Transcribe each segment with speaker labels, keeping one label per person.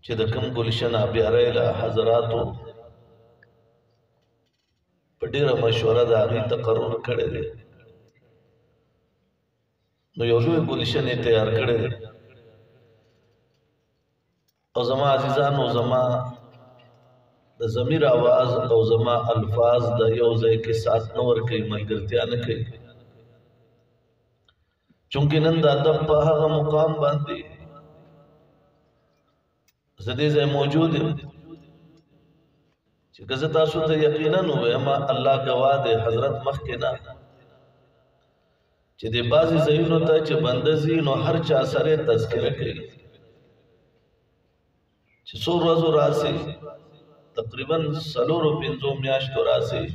Speaker 1: چې د کوم ګلشن آبیاره له حضراتو په ډېره مشوره د هغې تقرر کړی دی نو یو لوی ګلشن یې تیار کړی دی او زما عزیزانو زما د ضمیر آواز او زما الفاظ د یو ځای کې سات نه ورکوي ملګرتیا نه کوي چونکې نن د ادب په هغه مقام باندې زه دې ځای موجود یم چې که زه تاسو ته یقینا ووایم الله ګواه دی حضرت مخکې نه چې د بعضې ځایونو ته چې بنده ځي نو هر چا سره یې تذکره کوي چې څو ورځو راسي تقریبا 4-5 میاشتو راسي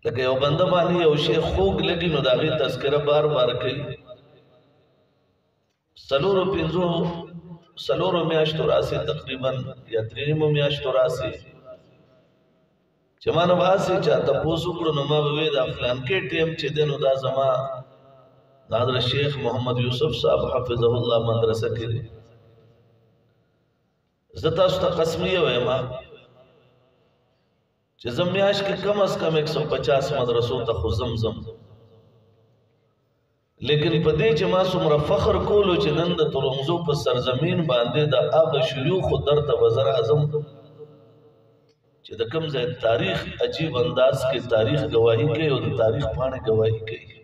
Speaker 1: لکه یو بنده باندې یو شی خوږ لګي نو د هغې تذکره بار بار کوي 4 میاشتو راسي تقریبا یا 3 میاشتو راسي چې ما نه باسي چا تپوس وکړو نو ما به وی دا فلانکې ټیم چې دی نو دا زما د حضرت شیخ محمد یوسف صاحب حفظه الله مدرسه کې دی زه تاسو ته قسمیه وایم چې زه میاشت کې کم از کم 150 مدرسو ته خو زم لیکن په دې چې ما څومره فخر کولو چې نن د ترنګزو په سرزمین باندې د هغه شیوخو درته وزیر اعظم چې د کوم ځای تاریخ عجیب انداز کې تاریخ گواهی کوي او د تاریخ پاڼې گواهی کوي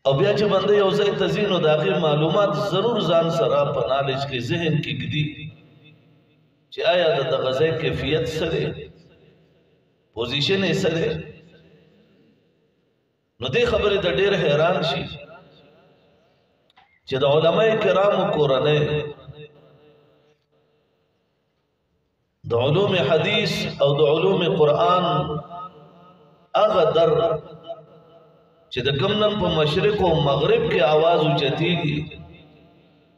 Speaker 1: او بیا چې بنده یو ځای ته ځي نو د هغې معلومات ضرور ځان سره په نالج کې ذهن کې ږدي چې آیا د دغه ځای کیفیت څه دی پوزیشن یې څه دی نو دې خبرې ته ډېر حیران شي چې د علماء کرامو کورنۍ د علوم حدیث او د علوم قرآن هغه در چې د کوم نن په مشرق او مغرب کې आवाज اوچتېږي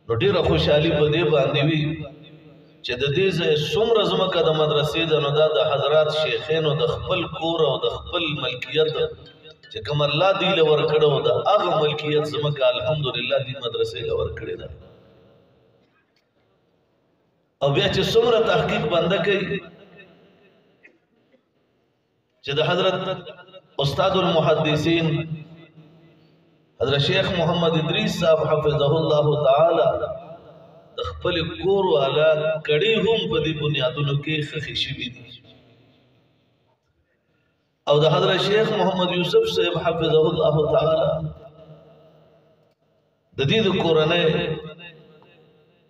Speaker 1: نو ډېره خوشحالي په دې باندې وي چې د دې ځای څومره ځمکه د مدرسې ده نو دا د حضرات شیخینو د خپل کور او د خپل ملکیت چې کوم الله دې له ورکړو د هغه ملکیت ځمکه الحمدلله دې مدرسې له ورکړې ده او بیا چې څومره تحقیق بنده کوي چې د حضرت استاد المحدثین حضرت شیخ محمد ادریس صاحب حفظه الله تعالی د خپل کور والا کړي هم په دې بنیادونو کې خښې شوي دي او د حضرت شیخ محمد یوسف صاحب حفظه الله تعالی د دې د کورنۍ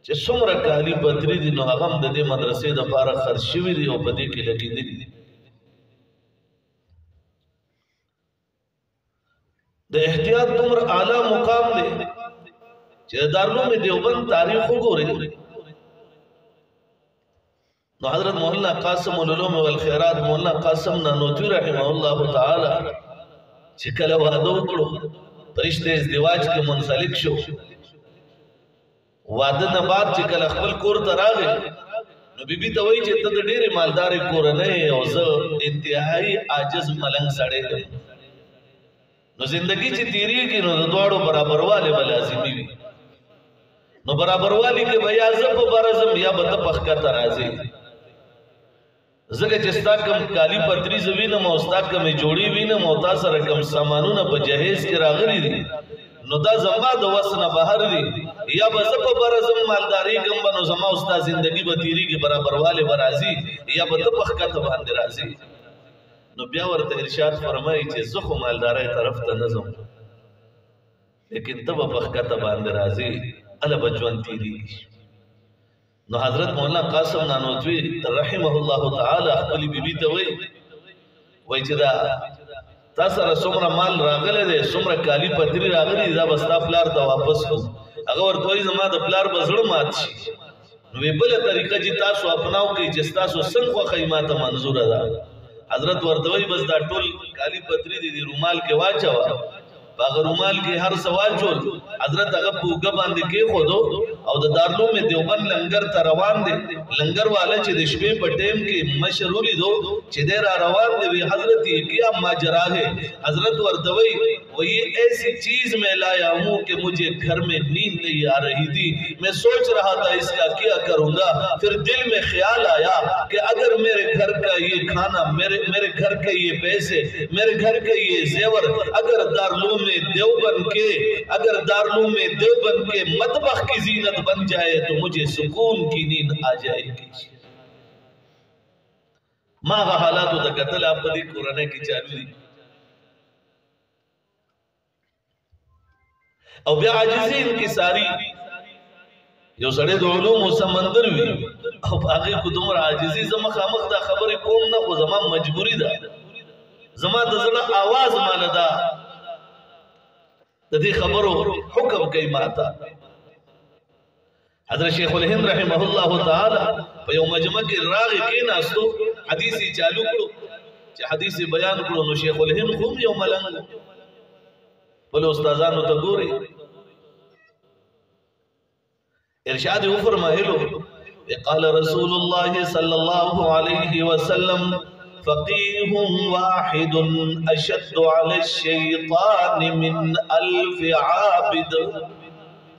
Speaker 1: چې څومره کالي پتري دي نو هغه هم د دې مدرسې دپاره خرڅ شوي دي او په دې کې لګېدلي دي د احتیاط دومره اعلی مقام دی چې د دارالعلوم دیوبند تاریخ وګورئ نو حضرت مولانا قاسم العلوم والخیرات مولانا قاسم نانوتوی رحمه الله تعالی چې کله واده وکړو پرشته ازدواج کې منسلک شو واده نه بعد چې کله خپل کور ته راغی نو بیبي ته وایي چې ته د ډېرې مالدارې کورنۍ او زه انتهایي عاجز ملنګ سړی یم نو زندگی چې تیریږي نو د دواړو برابروالی به لازمي وي نو برابروالی کې به یا زه په بره ځم یا به ته په ښکته راځې ځکه چې ستا کوم کالي پتري زه وینم او ستا کومې جوړې وینم او تا سره کوم سامانونه په جهیز کې راغلي دي نو دا زما د وس نه بهر دي یا به زه په بره ځم مالدارېږم به نو زما او ستا زندګي به تیریږي برابروالی به راځي یا به ته په ښکته باندې راځي نو بیا ورته ارشاد فرمایي چې زه خو مالدارۍ طرف ته نه ځم لیکن ته به په ښکته باندې راځې هله به ژوند تېرېږي نو حضرت مولانا قاسم نانوتوی رحمه الله تعالی خپلې بیبي ته وایي چې دا تا سره څومره مال راغلی دی څومره کالي پتري راغلي دي دا به ستا پلار ته واپس کړو هغه ورته وایي زما د پلار به زړه مات شي نو وی بله طریقه چې تاسو اپناو کوئ چې ستاسو څنګه خوښوي ما ته منظوره ده حضرت ورته وایي بس دا ټول کالي پتري دي رومال کې واچوه په هغه رومال کې هر څه واچول حضرت هغه په اوږه باندې کېښودو او د دارالعلوم دیوبند لنګر ته روان دی لنګر والا چې د شپې په ټیم کې مشر ولیدو چې دی را روان دی وی حضرت یہ کیا ماجرا ہے حضرت ورته وایي वो ये ऐसी चीज मैं लाया हूँ कि मुझे घर में नींद नहीं आ रही थी, मैं सोच रहा था इसका क्या करूंगा। फिर दिल में ख्याल आया कि अगर मेरे घर का ये खाना, मेरे घर के ये पैसे, मेरे घर के ये जेवर अगर दारुल में देवबंद के मतबख की जीनत बन जाए तो मुझे सुकून की नींद आ जाएगी। माँ का हालात तो कतल आप बदी कुराने की चालू दी और ब्या आजिज़ी इनकी सारी जो सड़े दो उलूम समंदर भी अब आगे कुदुमर आजिज़ी जमा खामख दा खबर कौन ना को जमा मजबूरी दा जमा दजला आवाज मालदा तदी खबरों हुक्म कई माता हज़रत शेखुल हिंद रहमहुल्लाह ताला पे यो मजमा के राग के नास्तो हदीसी चालू करो चे हदीसी बयान करो नो शेखुल हिंद खूब यो मलंग बोले उस्तादान तो गोरे इरशाद फरमाइलो क़ाल रसूलुल्लाह सल्लल्लाहु अलैहि वसल्लम फ़क़ीहुन वाहिदुन अशद्दु अला शैतान मिन अल्फ आबिद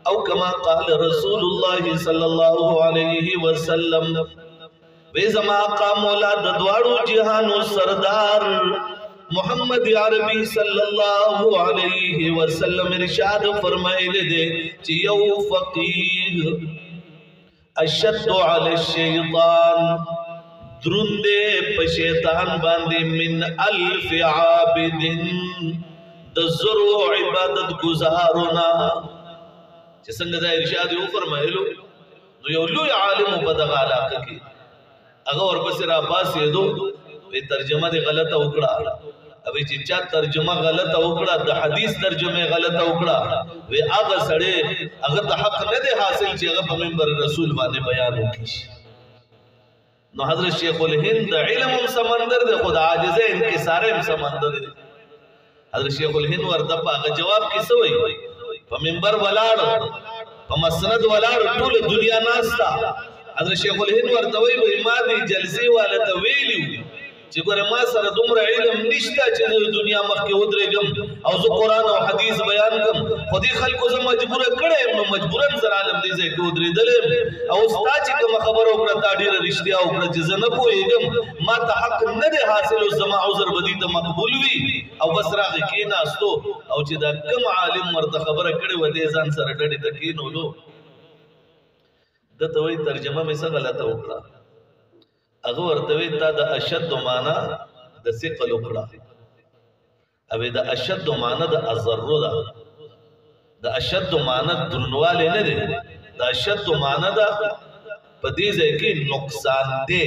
Speaker 1: औ कमा क़ाल रसूलुल्लाह सल्लल्लाहु अलैहि वसल्लम वे जमा का मौला दद्वाड़ू जहानो सरदार मोहम्मद अरबी सल्लल्लाहु अलैहि वसल्लम इरशाद फरमाइले दे चियो फ़क़ीह अशद्दु अला शैतान द्रुंदे पे शैतान बांधे मिन अल्फ आबिदिन दज़रो इबादत गुजारोना संग इरशाद यो फरमाइलो नो यो लो आलिम बदगा इलाका की अगर बसरा बास ये दो वे तर्जुमा दे गलत उकड़ा अबे चिच्चा तर्जुमा गलत उकड़ा द हदीस तर्जुमे गलत उकड़ा वे आग सड़े अगर द हक न दे हासिल ची अगर पैगंबर रसूल बाने बयान होगी नो हजरत शेखुल हिंद इल्म समंदर दे खुद आजिज़ है इनके सारे समंदर दे हजरत शेखुल हिंद वर्दपा का जवाब किसे हुई मिंबर वलाड़ मसनद वलाड़ टूल दुनिया नास्ता हजरत शेखुल हिंद वर्तवई भाई मादी जलसे वाले तवेली जिगोरे मा सर दुमरा इल्म निश्ता चे दुनिया मख के उतरे गम और जो कुरान और हदीस बयान कम खुदी खल को मजबूर करे न मजबूरन सर आलम दी से को उतरे दले और उस्ताद ची कम खबर ओकरा ताडीर रिश्तिया ओकरा जन को एगम मा ता हक न दे हासिल जमा उजर बदी त मकबूल वी और बसरा के नास्तो और ची दा कम आलिम मर्द खबर करे वदे जान सर डडी तकीन होलो द तवई तर्जुमा में सा गलत ओकरा अगो अर्तवे ता द अशद माना द सिकल उकड़ा अबे द अशद माना द अजर्रो द अशद माना दुनवाले ने दे द अशद माना द पदीज है कि नुकसान दे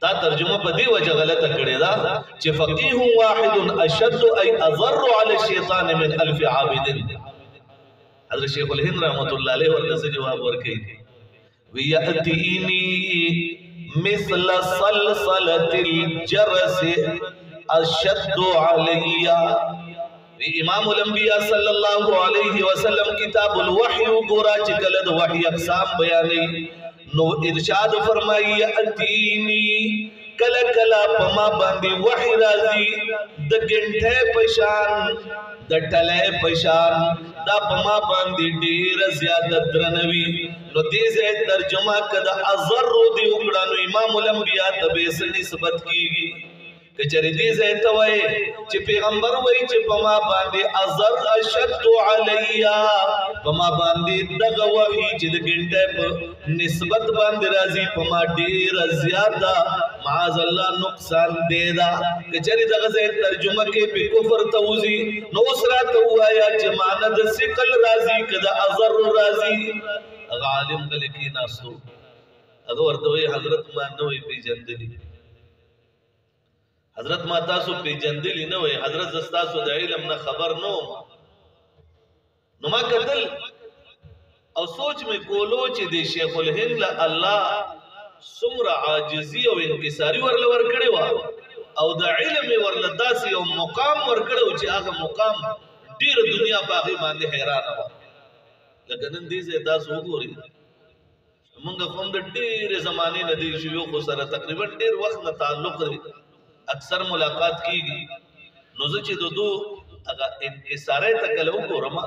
Speaker 1: ता तर्जुमा पदी वजह गलत करे दा चे फकीह वाहिद अशद ay अजर्रो अला शैतान मिन अल्फ आबिदिन हजरत शेखुल हिंद रहमतुल्लाह अलैहि वसल्लम से जवाब वर्के वियतीनी मिसल सलसलतिल जरस अशद्दु अलैया इमामुल अंबिया सल्लल्लाहु अलैहि वसल्लम किताबुल वही गोरा चिकलद वही अक़साम बयानी नो इरशाद फरमाई अतीनी कल कला पमा बांधी वही राजी द गिंठे पशान द टले पशान दा पमा बांधी ढेर ज्यादा द्रनवी नो देसे तर्जुमा कद अज़र्रु दी उकड़ा नो इमामुल अंबिया तबे से निस्बत कीगी के चरिदी से तवए चे पैगंबर वही चे पमा बांधी अज़र अशद्दु अलैया पमा बांधी दग वही चे गिंटे प निस्बत बांधी राजी पमा ढेर ज्यादा माज अल्लाह नुकसान देदा के चरिद से तर्जुमा के पे कुफर तौजी नो उसरा तो आया चे मानद सिकल राजी कदा अज़र राजी गालिम कल की नासो अगर तो हजरत मानो पे जंदली हजरत माता सो पे जंदली न होए हजरत जस्ता सो द इल्म न खबर नो नुमा कतल और सोच में कोलो चे दे शेखुल हिंद अल्लाह सुमरा आजिजी और इनकिसारी वरल वर कड़े वा और द इल्म वरल दासी और मुकाम वर कड़े चे आगे मुकाम ढेर दुनिया बाकी मांदे हैरान वा लेकिन दी से दास हो गोरी मंगा खुम द ढेर जमाने नदी शुरू को सर तकरीबन ढेर वक्त न ताल्लुक अक्सर मुलाकात कीगी नोज़चे दो اگا انکساری تکلو کو رما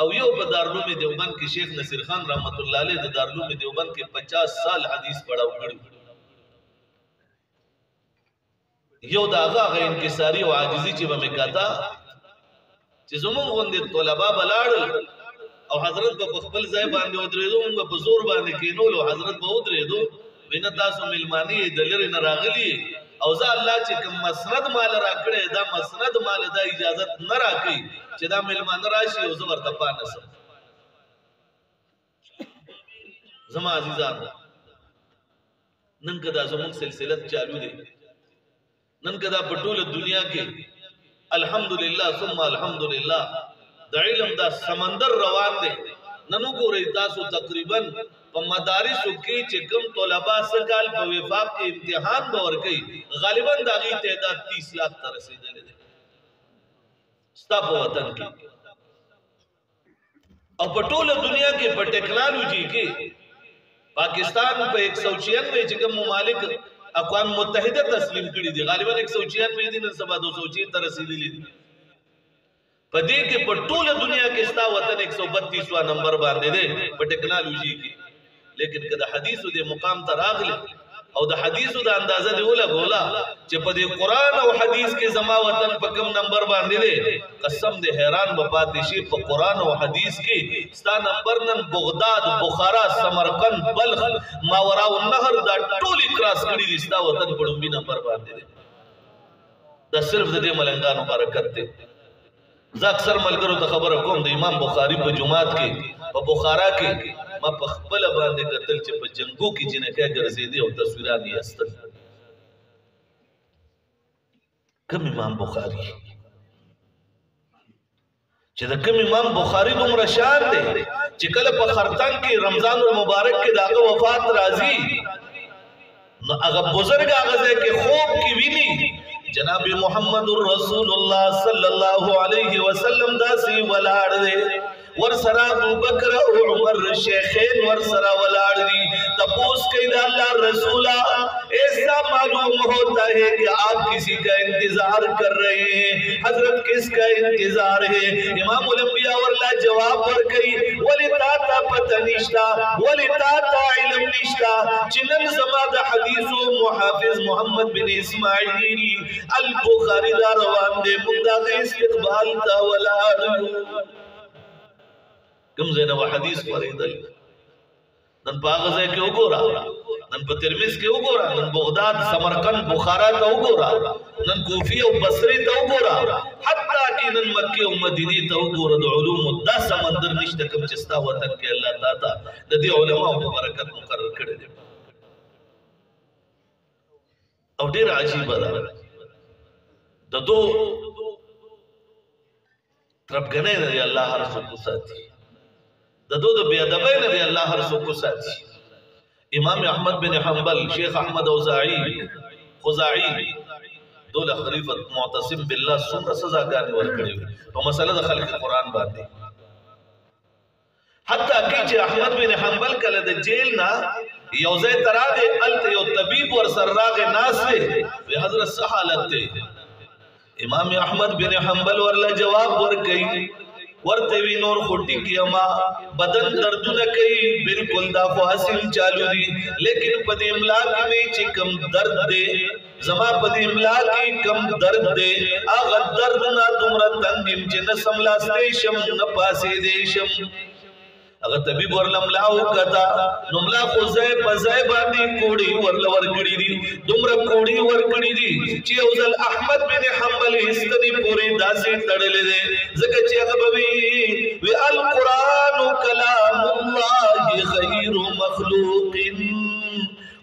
Speaker 1: او یو په دارالعلوم دیوبند کې شیخ نصیر خان رحمت الله علیه د دارالعلوم دیوبند کې 50 سال حدیث پڑھاو کړی یو داغه انکساری او عاجزی چې به مکاتا چې زموږ غوندې طلبه بلاړل او حضرت په خپل ځای باندې ودرېدو موږ په زور باندې کېنول او حضرت به ودرېدو وینه تاسو ملمانی د لرې نه راغلي او ځا الله چې کوم مسند مال راکړي دا مسند مال دا اجازه نه راکړي چې دا ملمان راشي او زه ورته پانسم زما عزیزان نن کدا زموږ سلسله چالو دي نن کدا په ټوله دنیا کې الحمدلله ثم الحمدلله د علم دا سمندر روان دی نن وګورئ تاسو تقریبا په مدارسو کې چې کوم طلبه سکال په وفاق کې امتحان به ورکوي غالبا د هغې تعداد 30 لاکھ ته رسېدلی دی ستا په وطن کې او په ټوله دنیا کې په ټیکنالوژي کې پاکستان په 196 چې کوم ممالک اقوام متحده تسلیم کړي دي غالبا 196 دي نن سبا 206 ته رسېدلي دي په دې کې په ټوله دنیا کې ستا وطن 132 نمبر باندې دی په ټیکنالوژي کې لیکن کله حدیثو د مقام ته راغلی او د حدیثو د اندازه دی ولا ګولا چې په دې قران او حدیث کې زما وطن په کوم نمبر باندې دی قسم دې حیران به پاتې شي په قران او حدیث کې ستا نمبر نن بغداد بخارا سمرقند بلخ ماوراء النهر دا ټول کراس کړي دي ستا وطن په لومبي نمبر باندې دی دا صرف د دې ملنګانو برکت دی زه اکثر ملګرو ته خبره کوم د امام بخاری په جمعات کې په بخارا کې ما په خپل باندې قتل چې په جنگو کې جنکه ګرځېدي او تصویرات یې استل کوم امام بخاری چې د کوم امام بخاری دومره شان دی چې کله په خرطنګ کې رمضان المبارک کې داغه وفات راځي نو هغه بزرګ هغه کې خوب کې ویني جناب محمد رسول الله صلی الله علیه وسلم داسې ولاړ دی ورسرا ابو بکر او عمر شیخین ورسرا ولاړ دي تپوس کوي دا الله رسولا ایسا معلوم ہوتا ہے کہ آپ کسی کا انتظار کر رہے ہیں حضرت کس کا انتظار ہے امام الانبیاء ورلا جواب ورکړي ولی تا تا پته نشتا ولی تا تا علم نشتا چنن زما د حدیثو محافظ محمد بن اسماعیل البخاری دا روان دي موږ د استقبال تا ولاړ کم زینه و حدیث پریدل نن په هغه ځای کې وګوره نن په ترمذ کې وګوره نن بغداد سمرقند بخارا ته وګوره نن کوفی او بصری ته وګوره حتی کې نن مکه او مدینه ته وګوره د علوم د سمندر نشته کوم چې ستا وطن کې الله تعالی د دې علماء په برکت مقرر کړی دی او ډیر عجیب ده د دو تربګنې نه الله هر څه ساتي د دو د بی ادبۍ نه دی الله هر څوک ساتي امام احمد بن حنبل شیخ احمد اوزاعی خزاعی دوله خلیفۃ معتصم بالله څومره سزاګانې ورکړې په مسله د خلق قرآن باندې حتی کې چې احمد بن حنبل کله د جیل نه یو ځای ته راغی هلته یو طبیب ورسره راغی ناست دی وی حضرت څه حالت دی امام احمد بن حنبل ورله جواب ورکوي ورته وی نور خوټی کیما بدن دردونه کوي بالکل دا فاصل چالو دي لیکن په دې املا کې چې کم درد دی زما په دې املا کې کم درد دی هغه درد نه دومره تنګم چې نه سملاستې شم نه پاسې دې شم اگر طبيب ورلم لاو کتا نملا خو ځای په ځای باندې کوړي ورل ورکړي دي دومره کوړي ورکړي دي چې اوزل احمد بن حنبل استنی پوری داسې تړلې دي ځکه چې هغه وی القرآن کلام الله خیر مخلوق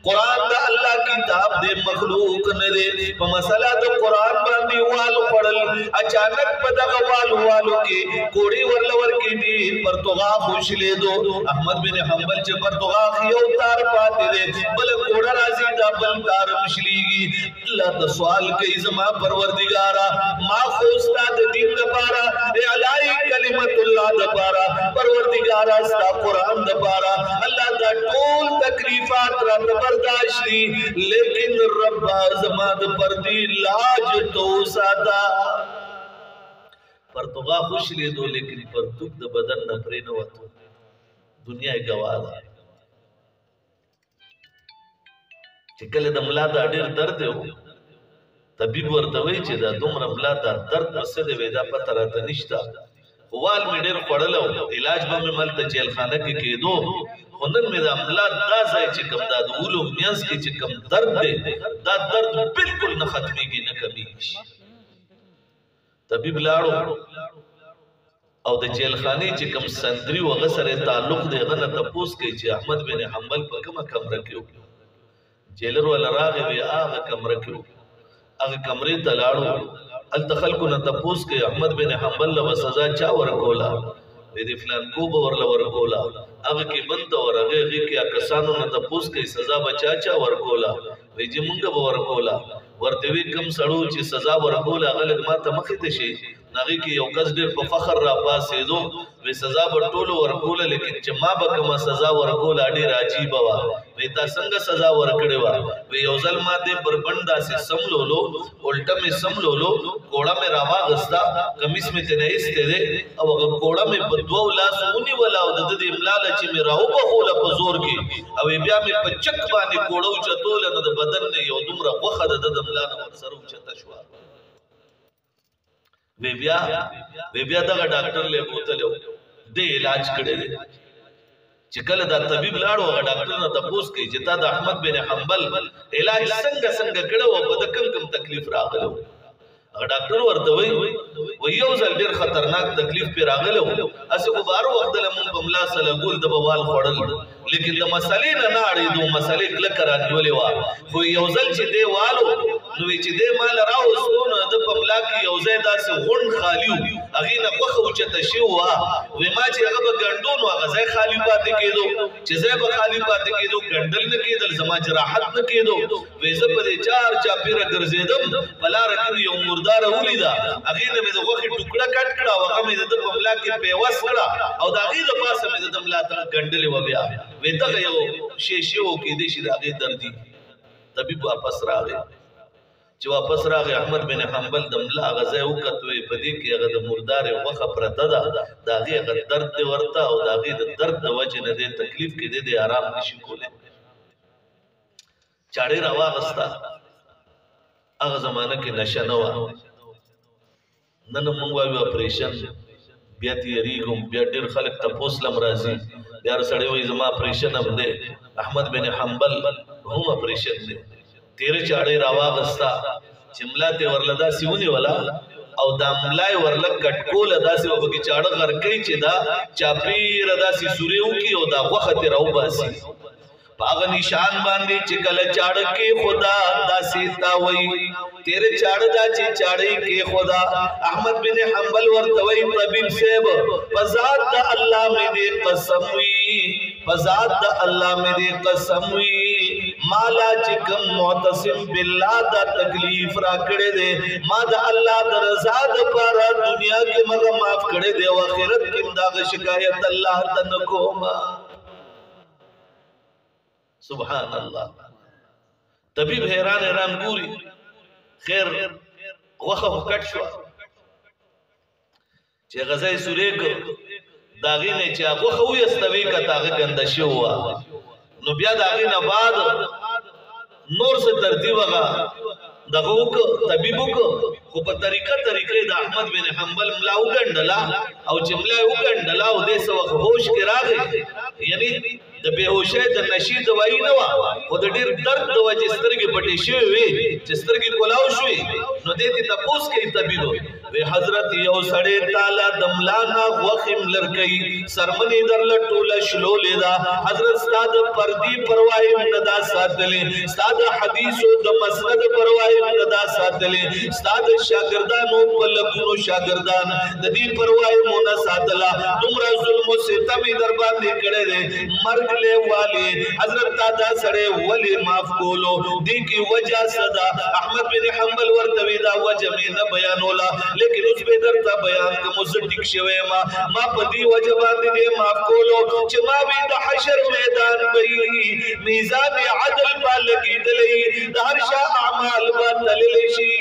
Speaker 1: قرآن دا اللہ کتاب دے مخلوق ندے پا مسئلہ دا قرآن باندی والو پڑل اچانک پا دغا والو کے کوڑی ورلور کی دی پرتغاق خوش لے دو احمد بن حنبل چے پرتغاق یو تار پاتے دے بل کوڑا رازی دا بل تار مشلیگی اللہ تا سوال کئی زما پروردگارا ما خوستا دا دین دا پارا اعلائی کلمت اللہ دا پارا پروردگارا ستا قرآن دا پارا اللہ دا ٹول تکلیفات را برداشتی لیکن رب زمان پردی لاج تو ساتا پرتوغا خوش لیدو لیکن پرتوک د بدن نه پرې نه وته دنیا یې ګواه ده چې کله د ملا دا ډېر درد و طبیب ورته وایي چې دا دومره ملا دا درد په څه دی وایي دا پته راته نشته خو وال مې ډېر خوړلی و علاج به مې ملته جیلخانه کې کېدو خو نن مې دا ملا دا ځای چې کوم دا د اولو منځ کې چې کوم درد دی دا درد بالکل نه ختمېږي نه کمیږي طبیب لاړو او د جیلخانې چې کوم سندري و هغه سره تعلق دی هغه نه تپوس کوي چې احمد بن حنبل په کومه کمره کې و جیلر والا راغی وی هغه کمره کې و هغه کمرې ته لاړو هلته خلکو نه تپوس کوي احمد بن حنبل له سزا چا ورکوله وی د فلان کو به ورله ورکوله هغه کې بند ته ورغې هغې کې کسانو نه تپوس کوي سزا به چا ورکوله وی چې مونږ به ورکوله ورته وی کم سړو چې سزا ورکوله هغه لږ ما ته مخې ته شي هغې کې یو کس ډېر په فخر را پاسېدو وی سزا به ټولو ورکوله لیکن چې ما به کومه سزا ورکوله ډېره عجیبه وه وی تا څنګه سزا ورکړې وه وی یو ځل ما دې پر بند داسې سملولو الټه مې سملولو کوړه مې راواغسته کمیس مې ترې ایستی دی او هغه کوړه مې په دوو لاسو ونیوله او د ده د املا نه چې مې راوبخوله په زور کې او بیا مې په چک باندې کوړه اوچتوله نو د بدن نه یو دومره غوښه د ده د ملا نه ورسره اوچته شوه وی بیا دغه ډاکټر له بوتلو دې علاج کړی دی چې کله دا طبیب لاړو هغه ډاکټر نه تپوس کوي چې تا د احمد بن حنبل علاج څنګه کړی و په د کوم تکلیف راغلی هغه ډاکټر ورته وایي یو ځل ډېر خطرناک تکلیف پرې راغلی و هسې خو به هر وخت دله مونږ په ملا سره ګول د به وال خوړل لیکن د مسلې نه اړېدو مسلې کلکه رانیولې وه خو یو ځل چې دی والو نو چې دی ما له راوستو نو د په ملا کې یو ځای داسې غونډ خالي و هغې نه غوښه اوچته شوې وه وایي ما چې هغه به ګنډو نو هغه ځای خالي پاتې کېدو چې ځای به خالي پاتې کېدو ګنډل نه کېدل زما جراحت نه کېدو وایي زه په دې چاپېره ګرځېدم په لاره کې یو مرداره ولیده هغې نه مې د غوښې ټوکړه کټ کړه او هغه مې د ده په ملا کې پیوس کړه او د هغې د پاسه مې د ده ملا ته ګنډلې وه بیا وایي دغه یو شی و کېدی شي د هغې دردي طبیب واپس راغی چې واپس راغی احمد بن حنبل د ملا هغه ځای وکتو په دې کې هغه د مردارې غوښه پرته ده د هغې هغه درد دی ورته او د هغې د درد د وجې نه دې تکلیف کې دی آرام نشي کولی چاړې راواغسته هغه زمانه کې نشه نه وه نن موږ وایو اپریشن بیا تیریږم بیا ډېر خلک تپوس لم راځي بیا هر سړی وایي زما اپریشن هم دی احمد بن حنبل هم اپریشن دی تیره چاړې راواغسته چې ملا ته ورله داسې ونیوله او دا ملا یې ورله کټکوله داسې به پکې چاړه غرکوي چې دا چاپېره داسې سورې وکړي او دا غوښه ترې راوباسي په هغه نشان باندې چې کله چاړه کې خدا داسې تا وایي تیرے چاڑ دا چی چاڑی کے خدا احمد بن حنبل ورتوی طبیب سیب فزاد دا اللہ میں دے قسم وی فزاد دا اللہ میں دے قسم وی مالا چکم معتصم باللہ دا تکلیف را کڑے دے ما دا اللہ دا رضا دا پارا دنیا کے مغا معاف کڑے دے وآخرت کم دا شکایت اللہ تنکوما سبحان اللہ طبیب حیران گوری خیر غوخه کټ شو چې غزای سوریک داغې نه چې غوخه ویستوي کته هغه ګنده شوه نو بیا داغې نه بعد نور څه ترتیب هغه دغه وک طبیب وک خو په طریقه د احمد بن حنبل ملا وګنډلا او چې ملا وګنډلا او دې سو هوش کې راغی یعنی د بهوشۍ د نشي دوايي نه وا خو د ډیر درد د وجې سترګې پټې شوې وي چې سترګې کولاو شوې نو دې ته تپوس کوي طبيب وی حضرت یو سړی تعالی د ملانا غوخم لرګي سرمنی درل ټوله شلو لیدا حضرت استاد پردی پروايي ندا ساتلې استاد حدیثو د مسند پروايي ندا ساتلې استاد شاګردانو په لکونو شاګردان د دې پروايي مون ساتلا تمرا ظلم او ستم در باندې کړه دې مرګ له والی حضرت دادا سړی ولی معاف کولو دې کی وجہ صدا احمد بن حنبل ورته دا وجه مې نه بیانولا لیکن اس بے در تا بیان کا مزدک شوے ما پدی وجبان دے معاف کولو چھ ما بھی دا حشر میدان بئی میزان عدل پالکی دلی دا ہر شاہ اعمال با تللشی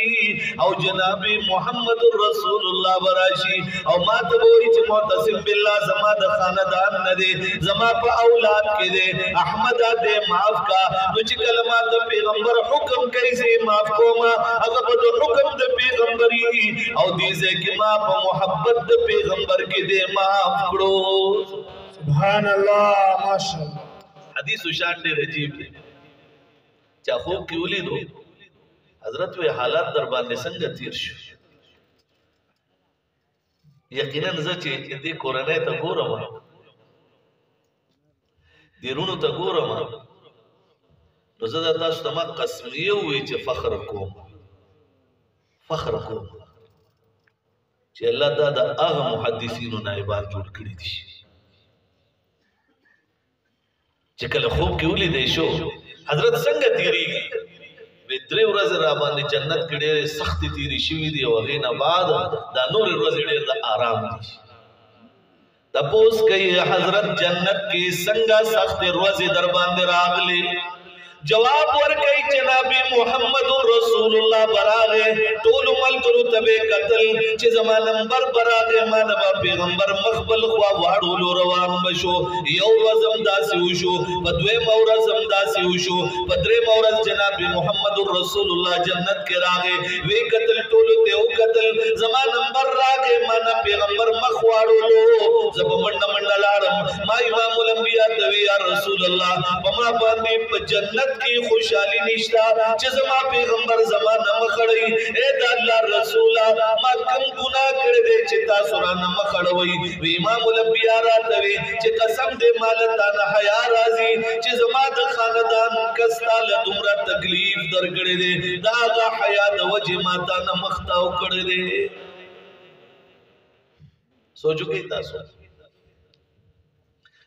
Speaker 1: او جناب محمد رسول اللہ براشی او ما تبوئی چھ معتصم باللہ زما دا خاندان ندے زما پا اولاد کے دے احمد دے معاف کا نچ کلمات دا پیغمبر حکم کیسے معاف کو ما اگر دا حکم دا پیغمبری او دیزے کہ ما پا محبت دا پیغمبر کے دے معاف کرو
Speaker 2: سبحان اللہ ماشاءاللہ
Speaker 1: حدیث و شان دے رجیب دے چا خوب کی اولی دو حضرت وی حالات در باندې څنګه تیر شو یقینا زه چې دې کورنۍ ته ګورم دې رونو ته ګورم نو زه د تاسو ته ما قسمیه ووایي چې فخر کوم چې الله دا د هغه محدثینو نایبان جوړ کړي دي چې کله خوب کې ولیدی شو حضرت څنګه تیریږي درې ورځې را باندې جنت کې ډېرې سختې تېرې شوي دي او هغې نه بعد دا نورې ورځې ډېر د آرام دي تپوس کوي حضرت جنت کې څنګه سختې ورځې در باندې راغلې جواب ورکئی جناب محمد رسول اللہ براغے طول ملکرو تبے قتل چی زمان نمبر براغے مانبا پیغمبر مخبل خواہ وارولو روان بشو یو رزم داسی ہوشو پدوے مورزم داسی ہوشو پدرے مورز جناب محمد رسول اللہ جنت کے راغے وے قتل طول تیو قتل زمان نمبر راغے مانا پیغمبر مخوارولو زب منڈ منڈ لارم ما امام الانبیاء دوی یا رسول اللہ پما باندی پا جنت کی خوشحالی نشتا چیزما پیغمبر زمانہ مخڑی اے دا اللہ رسولہ ما کم گناہ کردے چتا سرانا مخڑوئی وی امام الانبیاء راتوی چی قسم دے مالتانا حیاء رازی چیزما دا خاندان کستال دمرا تکلیف در کردے دا آغا حیاء دا وجہ ماتانا مختاو کردے سوچو گئی تاسو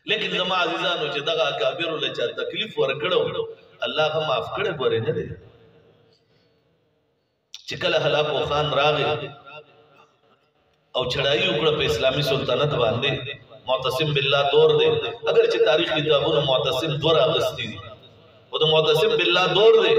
Speaker 1: لیکن زما عزیزانو چی دغا کابیرو لچا تکلیف ورکڑو اللہ کا معاف کرے گورے نہ دے چکل حلاکو خان راغے او چڑھائی اکڑا پہ اسلامی سلطنت باندے معتصم باللہ دور دے اگرچہ تاریخ کتابوں معتصم دور آغستی دی وہ تو معتصم باللہ دور دے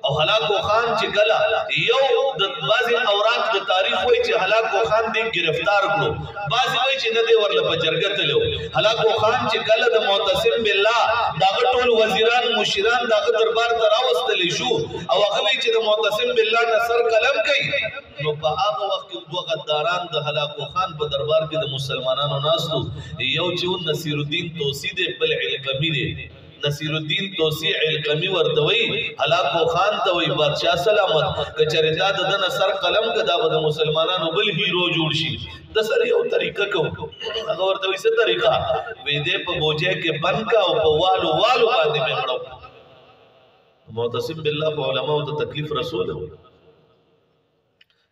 Speaker 1: او حلاکو خان چکلا یو بعضی اوراق دا تاریخ ہوئی چی حلاکو خان دے گرفتار کرو بعضی ہوئی چی ندے ورلپ جرگت لیو حلاکو خان چکلا دا معتصم باللہ دا غطول وزیران مشیران دا غط دربار تراوست لی شو او اخوی چی دا معتصم باللہ نصر قلم کئی نو پا آغا وقت دو غداران دا حلاکو خان پا دربار کی دا مسلمانانو ناستو یو چیون نصیر الدین توسی دے بل علقمی دے نصیر الدین توسیع القمی ورتوی حلاکو خان توی بادشاہ سلامت کچرتا دن سر قلم کدا بدا مسلمانانو بل ہیرو جوڑ شی دسر یو طریقہ کو اگر ورتوی سے طریقہ ویدے پا بوجے کے بن کا او پا والو باندے میں مڑو معتصم باللہ پا علماء تا تکلیف رسول ہو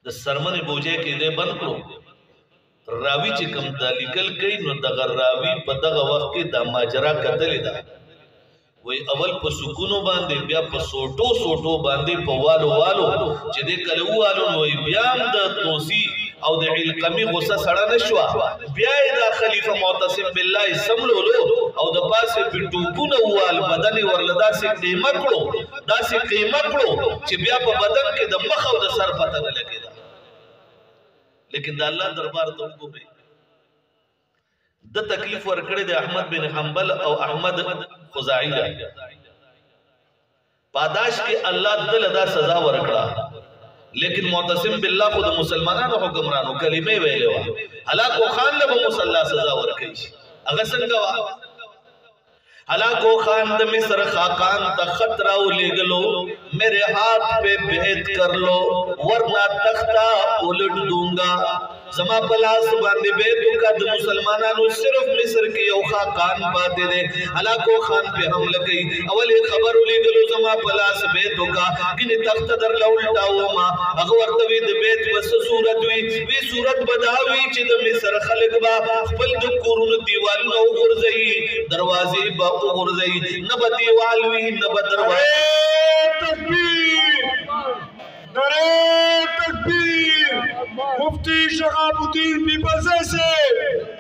Speaker 1: دس سرمن بوجے کے دے بن کرو راوی چکم دا لکل کئی نو دغر راوی پا دغ وقت کے دا ماجرہ قتل دا وی اول پا سکونو باندے بیا پا سوٹو باندے پا والو چی دے کلو والو نوی بیام دا توسی او دا علقمی غصہ سڑا نشوا بیا دا خلیفہ معتصم باللہ سملو لو او دا پاسے پی ٹوپون اوال بدن ورلدا سے قیمہ کڑو چی بیا پا بدن کے دا مخ او دا سر پتہ نلگے دا لیکن دا اللہ دربار تو کو بے دا تکلیف ورکڑے دے احمد بن حنبل او احمد خزاعی دا پاداش کے اللہ دل دا سزا ورکڑا لیکن معتصم باللہ خود مسلمانانو حکمرانو کلمے ویلے وا حلاکو خان لبا مسلح سزا ورکڑی اگر سنگوا حلاکو خان دا مصر خاقان تا خطراو لے گلو میرے ہاتھ پہ بیعت کر لو ورنہ تختہ الٹ دونگا زما پلاس باندے بیتو کا دا مسلمانانو صرف مصر کی او خاقان پاتے دے حلاکو خان پہ حملہ کئی اولی خبر لے گلو زما پلاس بیتو کا کنی تخت در لولٹاو ما اغور توی دا بیت بس صورت وی صورت بداوی چی دا مصر خلق با خپل دا قرون دیوال نو غرزئی دروازے با غرزئی نبا دیوال وی نبا دروازے
Speaker 2: تکبیر نعرہ تکبیر मुफ्ती शहाबुद्दीन पीपल्स से